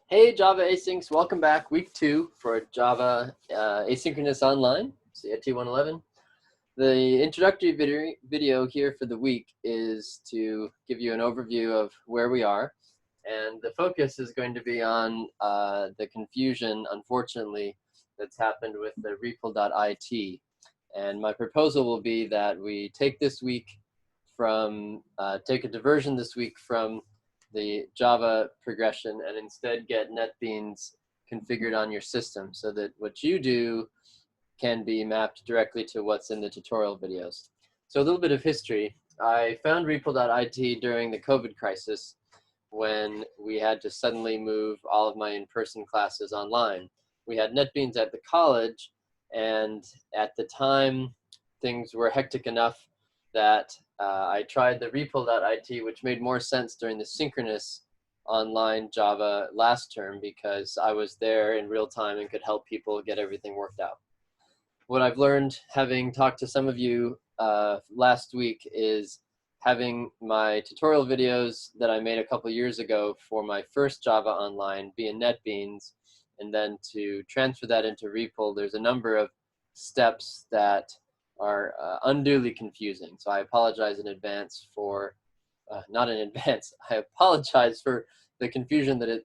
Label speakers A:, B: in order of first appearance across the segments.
A: Hey Java Asyncs, welcome back. Week 2 for Java Asynchronous Online, CIT111. The introductory video here for the week is to give you an overview of where we are. And the focus is going to be on the confusion, unfortunately, that's happened with the REPL.it. And my proposal will be that we take this week from, take a diversion this week from the Java progression and instead get Netbeans configured on your system so that what you do can be mapped directly to what's in the tutorial videos. So a little bit of history. I found REPL.it during the COVID crisis when we had to suddenly move all of my in-person classes online. We had Netbeans at the college, and at the time, things were hectic enough that I tried the REPL.it, which made more sense during the synchronous online Java last term because I was there in real time and could help people get everything worked out. What I've learned, having talked to some of you last week, is having my tutorial videos that I made a couple years ago for my first Java Online be in Netbeans, and then to transfer that into REPL, there's a number of steps that are unduly confusing. So I apologize in advance for, not in advance, I apologize for the confusion that it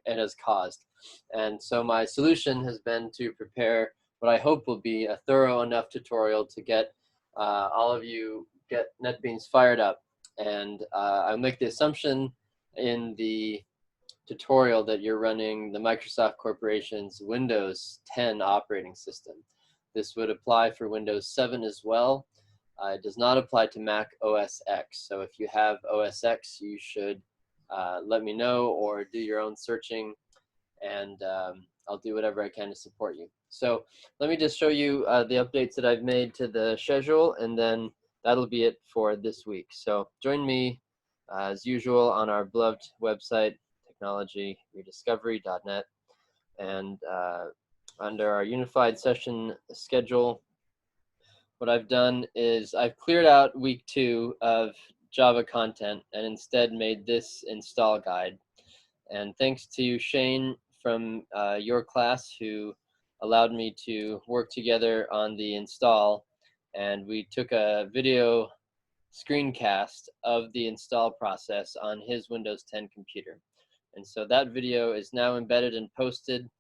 A: has caused. And so my solution has been to prepare what I hope will be a thorough enough tutorial to get all of you get Netbeans fired up. And I'll make the assumption in the tutorial that you're running the Microsoft Corporation's Windows 10 operating system. This would apply for Windows 7 as well. It does not apply to Mac OS X. So if you have OS X, you should let me know or do your own searching, and I'll do whatever I can to support you. So let me just show you the updates that I've made to the schedule, and then that'll be it for this week. So join me as usual on our beloved website, technology, rediscovery.net, and under our unified session schedule, what I've done is I've cleared out week 2 of Java content and instead made this install guide. And thanks to Shane from your class who allowed me to work together on the install, and we took a video screencast of the install process on his Windows 10 computer. And so that video is now embedded and posted,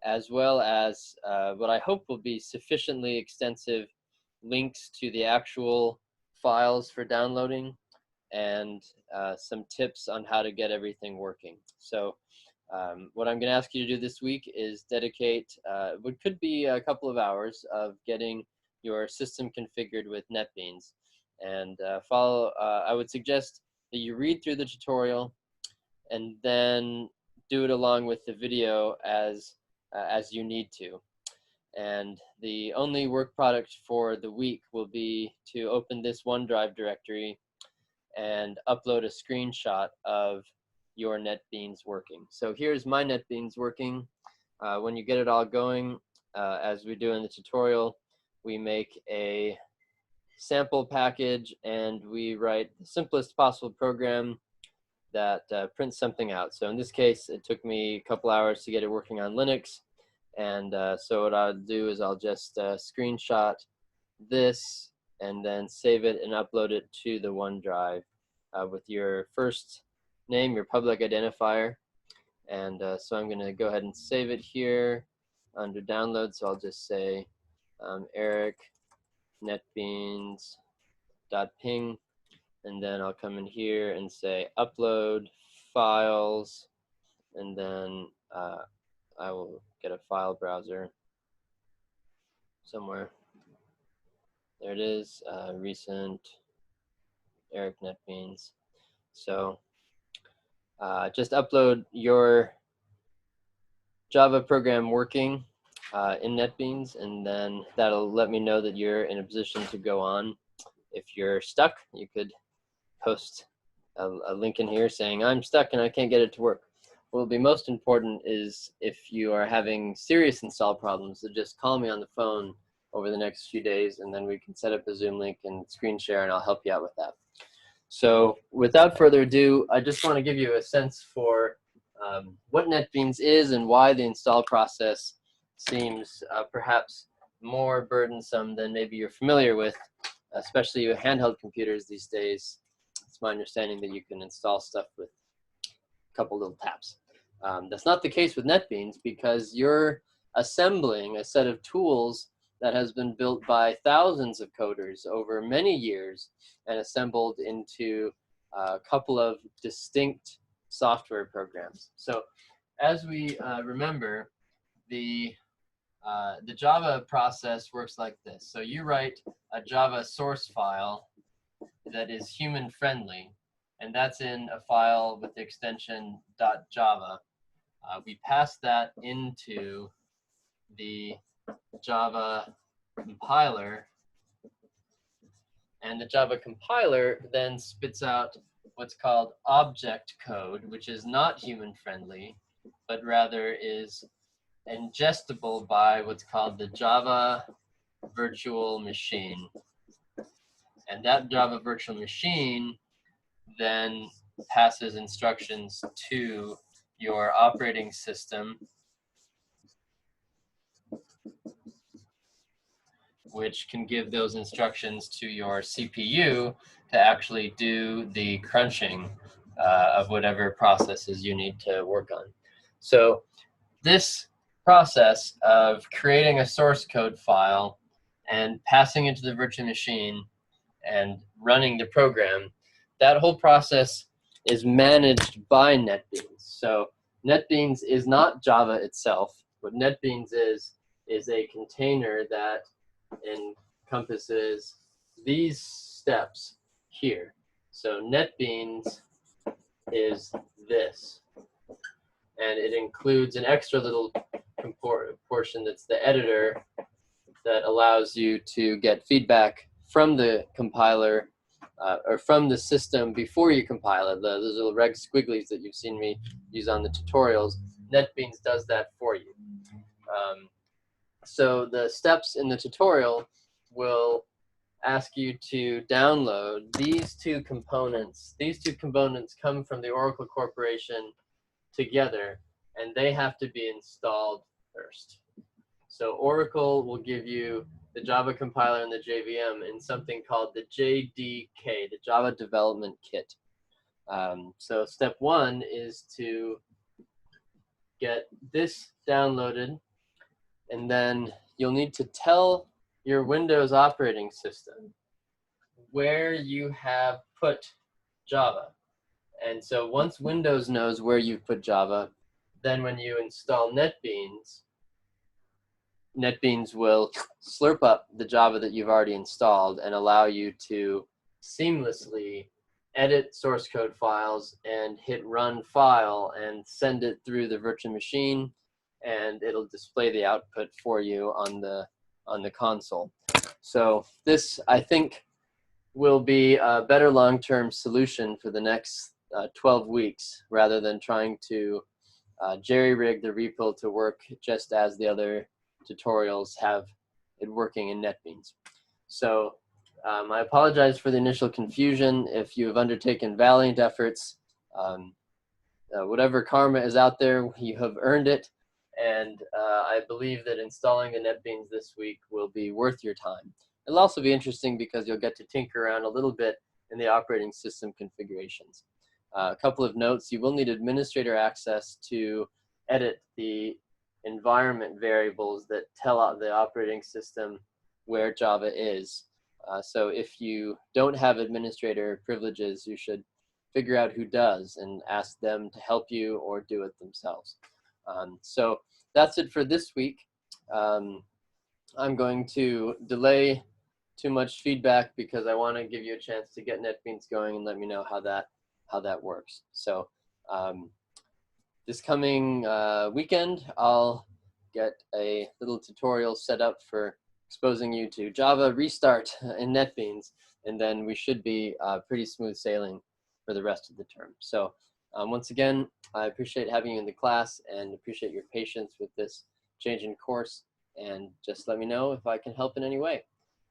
A: as well as what I hope will be sufficiently extensive links to the actual files for downloading and some tips on how to get everything working. So what I'm going to ask you to do this week is dedicate what could be a couple of hours of getting your system configured with Netbeans. And I would suggest that you read through the tutorial and then do it along with the video as you need to. And the only work product for the week will be to open this OneDrive directory and upload a screenshot of your Netbeans working. So here's my Netbeans working. When you get it all going, as we do in the tutorial, we make a sample package and we write the simplest possible program that prints something out. So in this case, it took me a couple hours to get it working on Linux. And so what I'll do is I'll just screenshot this and then save it and upload it to the OneDrive with your first name, your public identifier. And so I'm going to go ahead and save it here under download. So I'll just say Eric netbeans.ping, and then I'll come in here and say upload files, and then I will get a file browser somewhere. There it is, recent Eric Netbeans. So just upload your Java program working in Netbeans, and then that'll let me know that you're in a position to go on. If you're stuck, you could post a link in here saying, I'm stuck and I can't get it to work. What will be most important is if you are having serious install problems, so just call me on the phone over the next few days, and then we can set up a Zoom link and screen share, and I'll help you out with that. So without further ado, I just want to give you a sense for what Netbeans is and why the install process seems perhaps more burdensome than maybe you're familiar with, especially with handheld computers these days. It's my understanding that you can install stuff with a couple little taps. That's not the case with Netbeans because you're assembling a set of tools that has been built by thousands of coders over many years and assembled into a couple of distinct software programs. So as we remember, the Java process works like this. So you write a Java source file that is human friendly, and that's in a file with the extension .java. We pass that into the Java compiler, and the Java compiler then spits out what's called object code, which is not human friendly, but rather is ingestible by what's called the Java virtual machine. And that Java virtual machine then passes instructions to your operating system, which can give those instructions to your CPU to actually do the crunching of whatever processes you need to work on. So this process of creating a source code file and passing it to the virtual machine and running the program, that whole process is managed by Netbeans. So Netbeans is not Java itself. What Netbeans is a container that encompasses these steps here. So Netbeans is this, and it includes an extra little portion that's the editor that allows you to get feedback from the compiler or from the system before you compile it. Those little reg squigglies that you've seen me use on the tutorials, Netbeans does that for you. So the steps in the tutorial will ask you to download these two components. These two components come from the Oracle Corporation together, and they have to be installed first. So Oracle will give you the Java compiler and the JVM in something called the JDK, the Java Development Kit. So step one is to get this downloaded, and then you'll need to tell your Windows operating system where you have put Java. And so once Windows knows where you've put Java, then when you install Netbeans, Netbeans will slurp up the Java that you've already installed and allow you to seamlessly edit source code files and hit run file and send it through the virtual machine, and it'll display the output for you on the console. So this, I think, will be a better long-term solution for the next 12 weeks rather than trying to jerry-rig the repo to work just as the other tutorials have it working in Netbeans. So I apologize for the initial confusion. If you have undertaken valiant efforts, whatever karma is out there, you have earned it. And I believe that installing the Netbeans this week will be worth your time. It'll also be interesting because you'll get to tinker around a little bit in the operating system configurations. A couple of notes: you will need administrator access to edit the environment variables that tell out the operating system where Java is. So if you don't have administrator privileges, you should figure out who does and ask them to help you or do it themselves. So that's it for this week. I'm going to delay too much feedback because I want to give you a chance to get Netbeans going and let me know how that works. So this coming weekend, I'll get a little tutorial set up for exposing you to Java Restart in Netbeans, and then we should be pretty smooth sailing for the rest of the term. So once again, I appreciate having you in the class and appreciate your patience with this change in course, and just let me know if I can help in any way.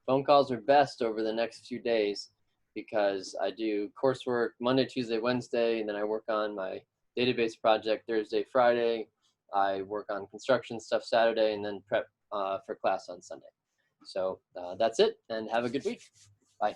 A: Phone calls are best over the next few days because I do coursework Monday, Tuesday, Wednesday, and then I work on my database project Thursday, Friday. I work on construction stuff Saturday, and then prep for class on Sunday. So that's it, and have a good week. Bye.